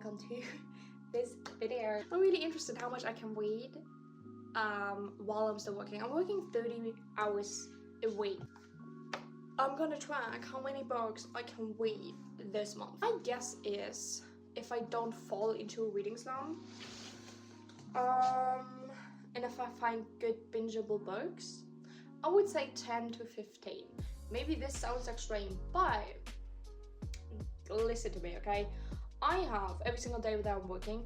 welcome to this video. I'm really interested how much I can read while I'm still working. I'm working 30 hours a week. I'm gonna track how many books I can read this month. My guess is, if I don't fall into a reading slump, and if I find good bingeable books, I would say 10 to 15. Maybe this sounds extreme, but listen to me, okay? I have, every single day that I'm working,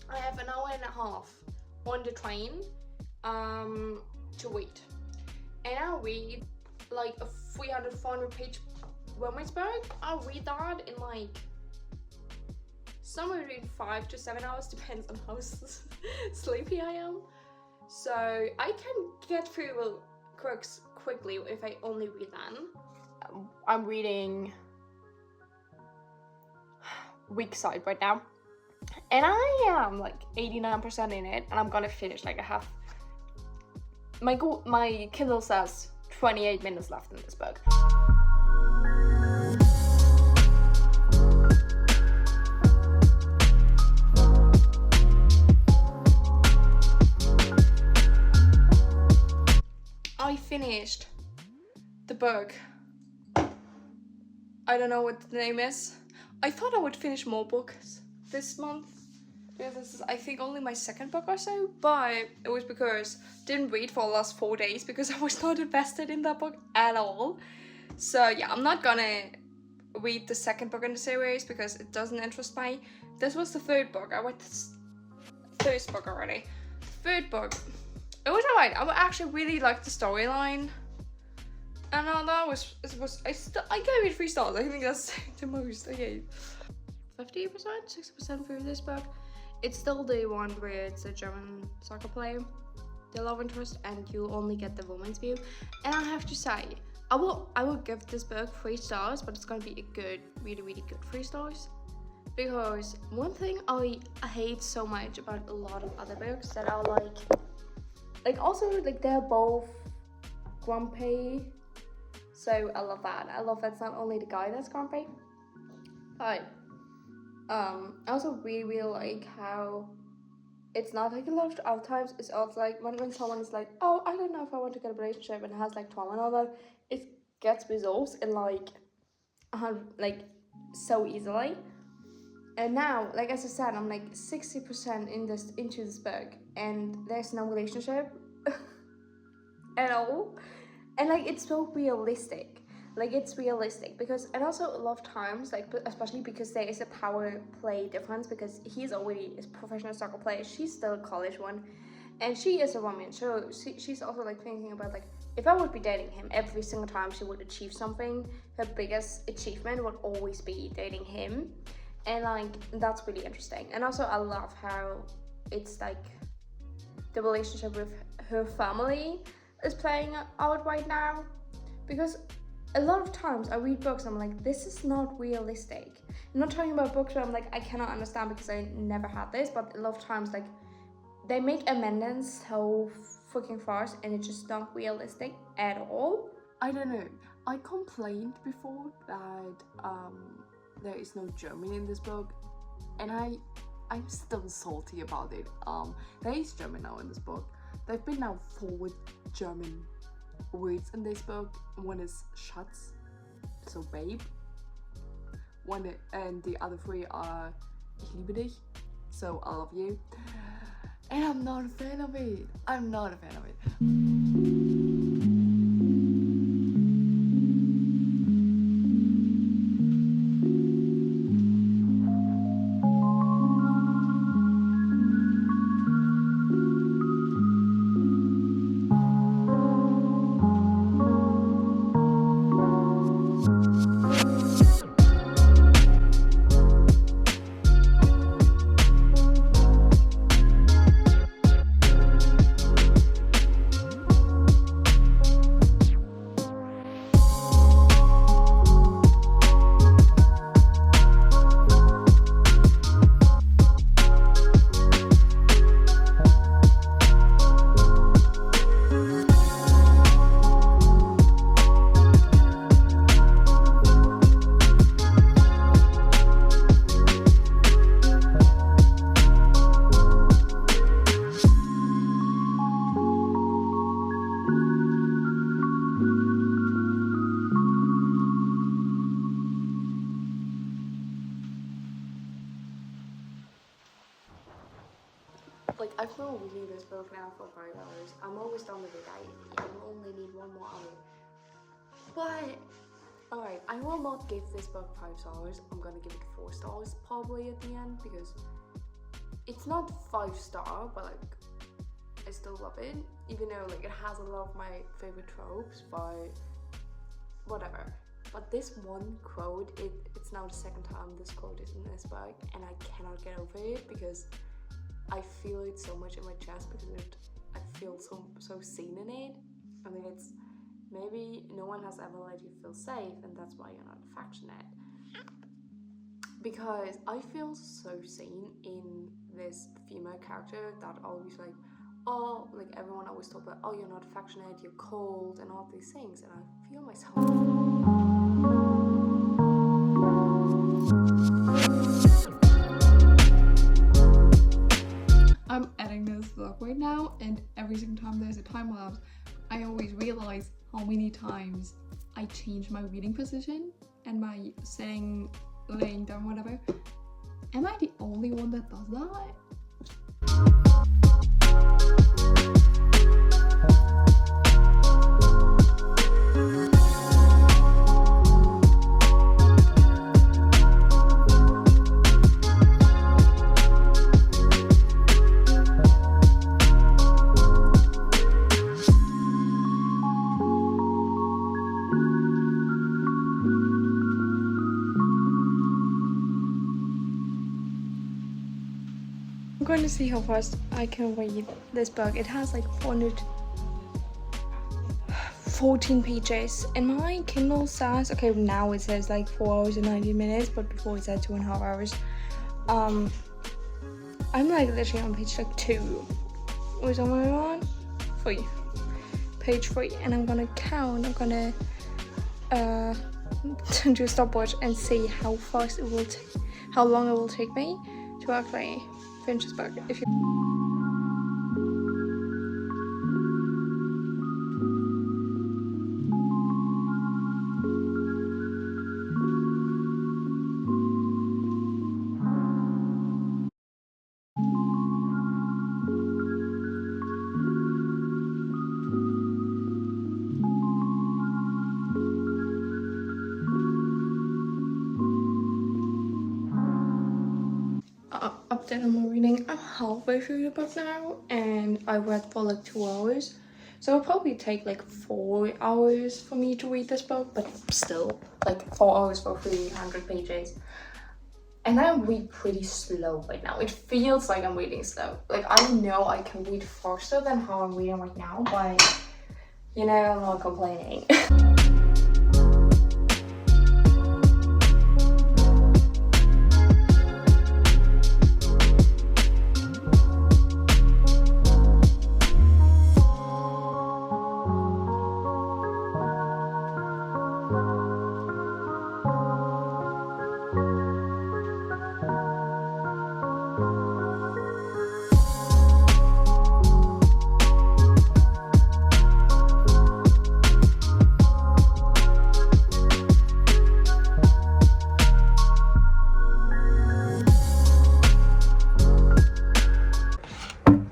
I have an hour and a half on the train to read. And I read like a 300-400 page romance book. I'll read that in like somewhere between 5 to 7 hours, depends on how sleepy I am. So I can get through books quickly if I only read them. I'm reading Weak Side right now, and I am like 89% in it, and I'm gonna finish like a half. My Kindle says 28 minutes left in this book. I finished the book. I don't know what the name is. I thought I would finish more books this month, because this is, I think, only my second book or so, but it was because I didn't read for the last 4 days because I was not invested in that book at all. So yeah, I'm not gonna read the second book in the series because it doesn't interest me. This was the third book. I read this first book already. Third book, it was alright. I actually really liked the storyline. And that was I gave it 3 stars. I think that's the most I gave. 50%, 60% for this book. It's still the one where it's a German soccer player, the love interest, and you only get the woman's view. And I have to say, I will give this book 3 stars, but it's gonna be a good, really good 3 stars. Because one thing I hate so much about a lot of other books that are like also like they're both grumpy. So I love that. I love that's not only the guy that's grumpy, but I also really like how it's not like a lot of times. It's also like when someone is like, oh, I don't know if I want to get a relationship, and has like trauma and all that, it gets resolved in like so easily. And now, like as I said, I'm like 60% into this book, and there's no relationship at all. And like it's so realistic, because, and also a lot of times, like especially because there is a power play difference, because he's already a professional soccer player, she's still a college one, and she is a woman, so she's also like thinking about like, if I would be dating him every single time she would achieve something, her biggest achievement would always be dating him, and like that's really interesting. And also I love how it's like the relationship with her family is playing out right now, because a lot of times I read books and I'm like, this is not realistic. I'm not talking about books where I'm like, I cannot understand because I never had this, but a lot of times like they make amendments so freaking fast and it's just not realistic at all. I don't know, I complained before that there is no German in this book, and I'm still salty about it. There is German now in this book. There have been now 4 German words in this book. One is Schatz, so babe. And the other 3 are Ich liebe dich, so I love you. And I'm not a fan of it. I'm not a fan of it. Like, I've been reading this book now for 5 hours. I'm almost done with it. I only need 1 more hour. But, alright, I will not give this book 5 stars. I'm gonna give it 4 stars probably at the end, because it's not 5-star, but like, I still love it. Even though like it has a lot of my favorite tropes, but whatever. But this one quote, it's now the 2nd time this quote is in this book, and I cannot get over it because I feel it so much in my chest, because I feel so seen in it. I mean, it's maybe no one has ever let you feel safe, and that's why you're not affectionate. Because I feel so seen in this female character that always like, oh, like everyone always talk about, oh, you're not affectionate, you're cold, and all these things, and I feel myself. I'm editing this vlog right now, and every single time there's a time lapse, I always realize how many times I change my reading position and my sitting, laying down, whatever. Am I the only one that does that? I'm going to see how fast I can read this book. It has like 414 pages, and my Kindle says, okay, now it says like 4 hours and 90 minutes, but before it said 2.5 hours. I'm like literally on page like 2. Was am I on? 3. Page 3, and I'm gonna count. I'm gonna do a stopwatch and see how fast it will how long it will take me to actually finish this book. If you update on my reading. I'm halfway through the book now, and I read for like 2 hours, so it'll probably take like 4 hours for me to read this book, but still, like 4 hours for 300 pages. And I read pretty slow right now. It feels like I'm reading slow. Like, I know I can read faster than how I'm reading right now, but you know, I'm not complaining.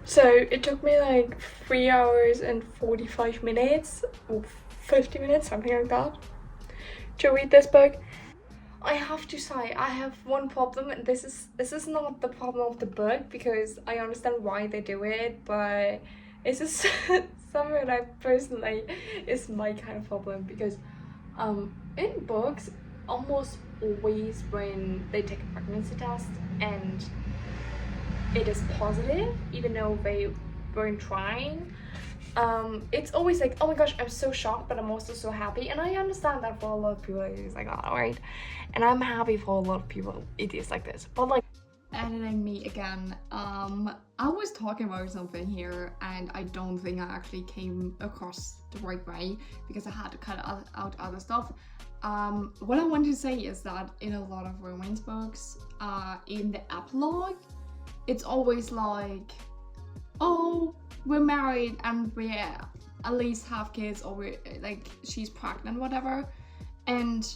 So it took me like 3 hours and 45 minutes, or 50 minutes, something like that, to read this book. I have to say, I have one problem, and this is not the problem of the book, because I understand why they do it, but it's just something that personally is my kind of problem, because in books, almost always when they take a pregnancy test and it is positive, even though they weren't trying, it's always like, oh my gosh, I'm so shocked, but I'm also so happy. And I understand that for a lot of people it is like that, right? And I'm happy for a lot of people it is like this. But like, editing me again, I was talking about something here, and I don't think I actually came across the right way, because I had to cut out other stuff. What I want to say is that in a lot of romance books, in the epilogue, it's always like, oh, we're married and we at least have kids, or we're like, she's pregnant, whatever. And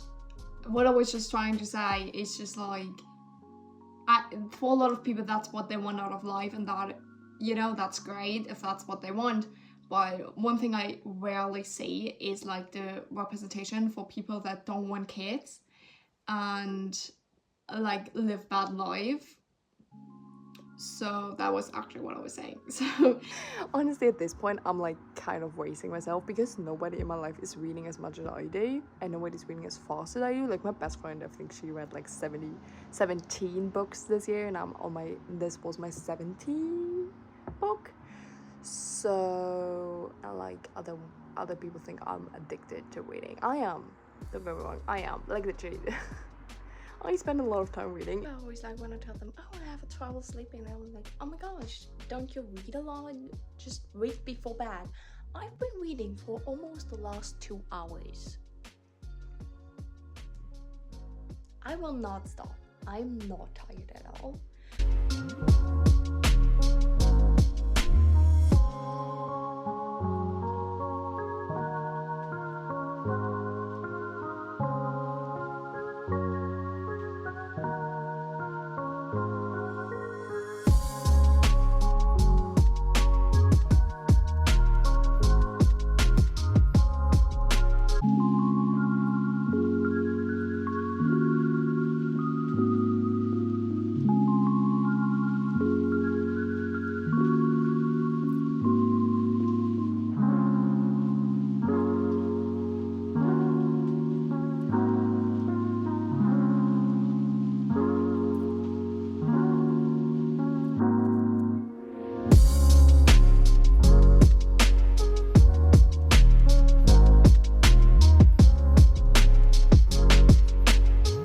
what I was just trying to say is just like, for a lot of people that's what they want out of life, and that you know, that's great if that's what they want. But one thing I rarely see is like the representation for people that don't want kids and like live bad life. So that was actually what I was saying. So honestly, at this point, I'm like kind of wasting myself because nobody in my life is reading as much as I do, and nobody's reading as fast as I do. Like my best friend, I think she read like 17 books this year, and this was my 17th book. So, and like other people think I'm addicted to reading. I am. Don't get me wrong, I am. Like literally. I spend a lot of time reading. I always like when I tell them, oh, I have trouble sleeping, I was like, oh my gosh, don't you read a lot? Just read before bed. I've been reading for almost the last 2 hours. I will not stop. I'm not tired at all.